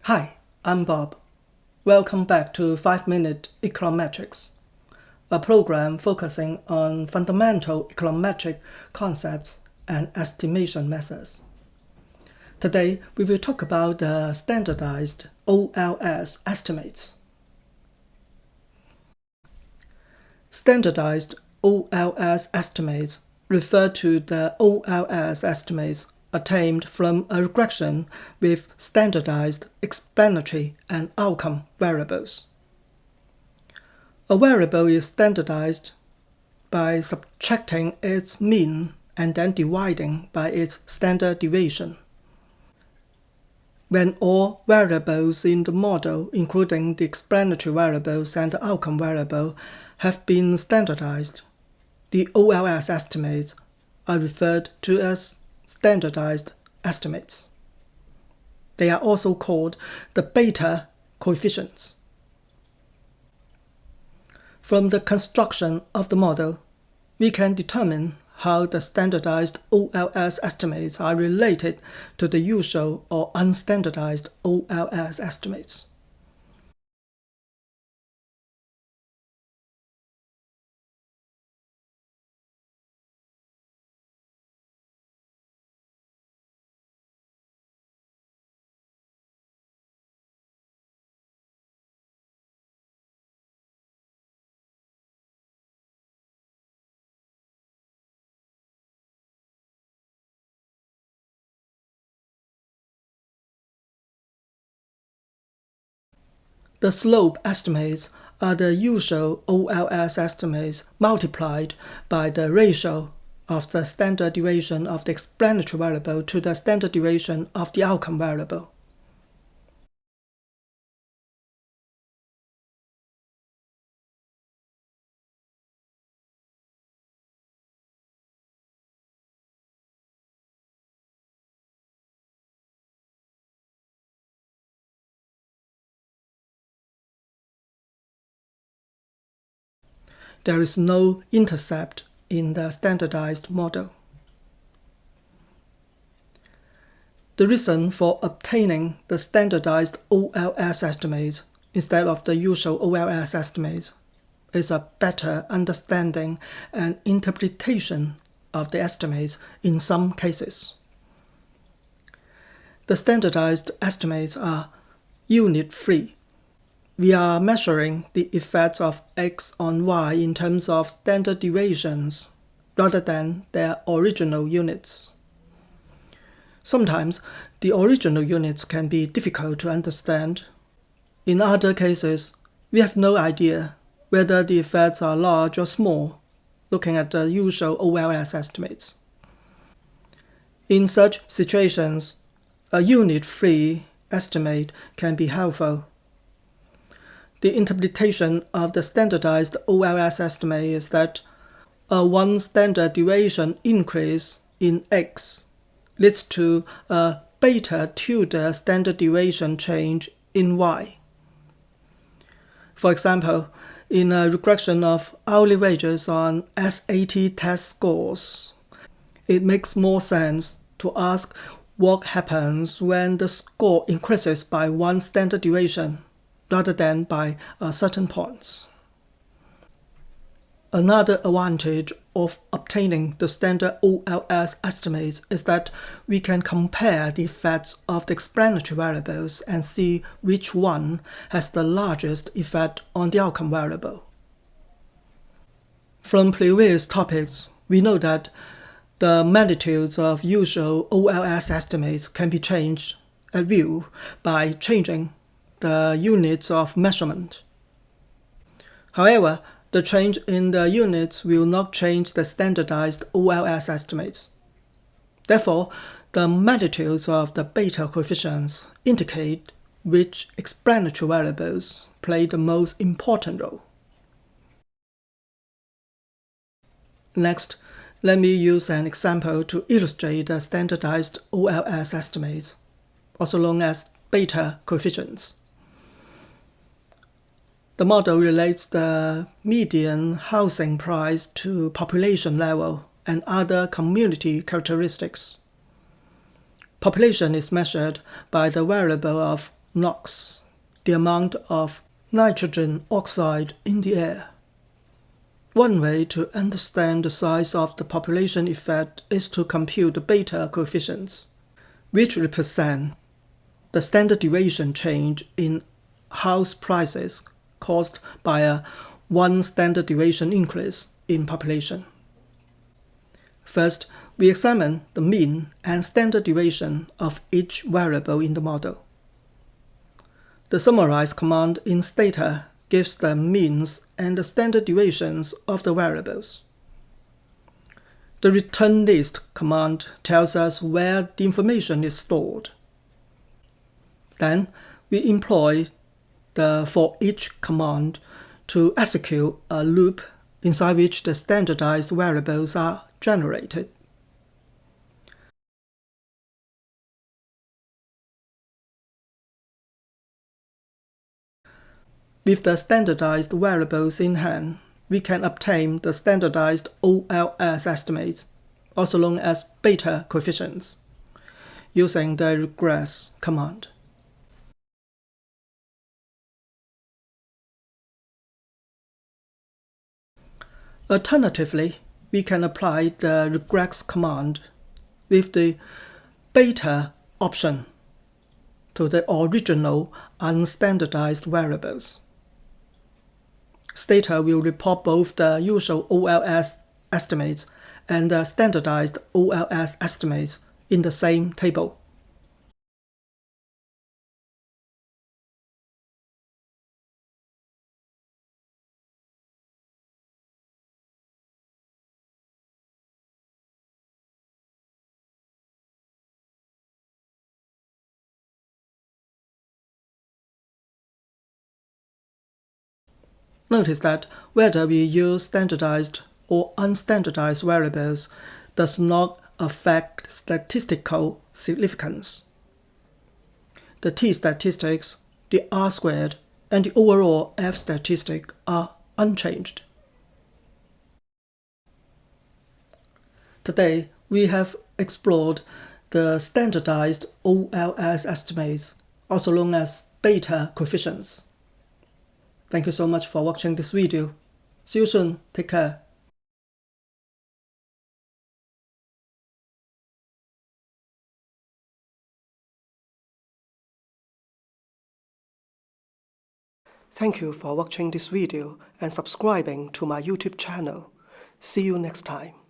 Hi, I'm Bob. Welcome back to 5-Minute Econometrics, a program focusing on fundamental econometric concepts and estimation methods. Today, we will talk about the standardized OLS estimates. Standardized OLS estimates refer to the OLS estimates attained from a regression with standardized explanatory and outcome variables. A variable is standardized by subtracting its mean and then dividing by its standard deviation. When all variables in the model, including the explanatory variables and the outcome variable, have been standardized, the OLS estimates are referred to as standardized estimates. They are also called the beta coefficients. From the construction of the model, we can determine how the standardized OLS estimates are related to the usual or unstandardized OLS estimates. The slope estimates are the usual OLS estimates multiplied by the ratio of the standard deviation of the explanatory variable to the standard deviation of the outcome variable. There is no intercept in the standardized model. The reason for obtaining the standardized OLS estimates instead of the usual OLS estimates is a better understanding and interpretation of the estimates in some cases. The standardized estimates are unit-free. We are measuring the effects of x on y in terms of standard deviations rather than their original units. Sometimes the original units can be difficult to understand. In other cases, we have no idea whether the effects are large or small, looking at the usual OLS estimates. In such situations, a unit-free estimate can be helpful. The interpretation of the standardized OLS estimate is that a one standard deviation increase in x leads to a beta tilde standard deviation change in y. For example, in a regression of hourly wages on SAT test scores, it makes more sense to ask what happens when the score increases by one standard deviation rather than by certain points. Another advantage of obtaining the standard OLS estimates is that we can compare the effects of the explanatory variables and see which one has the largest effect on the outcome variable. From previous topics, we know that the magnitudes of usual OLS estimates can be changed at will by changing the units of measurement. However, the change in the units will not change the standardized OLS estimates. Therefore, the magnitudes of the beta coefficients indicate which explanatory variables play the most important role. Next, let me use an example to illustrate the standardized OLS estimates, also known as beta coefficients. The model relates the median housing price to population level and other community characteristics. Population is measured by the variable of NOx, the amount of nitrogen oxide in the air. One way to understand the size of the population effect is to compute the beta coefficients, which represent the standard deviation change in house prices caused by a 1 standard deviation increase in population. First, we examine the mean and standard deviation of each variable in the model. The summarize command in Stata gives the means and the standard deviations of the variables. The return list command tells us where the information is stored. Then, we employ the for each command to execute a loop inside which the standardized variables are generated. With the standardized variables in hand, we can obtain the standardized OLS estimates, also known as beta coefficients, using the regress command. Alternatively, we can apply the regress command with the beta option to the original unstandardized variables. Stata will report both the usual OLS estimates and the standardized OLS estimates in the same table. Notice that whether we use standardized or unstandardized variables does not affect statistical significance. The t-statistics, the r-squared, and the overall f-statistic are unchanged. Today, we have explored the standardized OLS estimates, also known as beta coefficients. Thank you so much for watching this video. See you soon. Take care. Thank you for watching this video and subscribing to my YouTube channel. See you next time.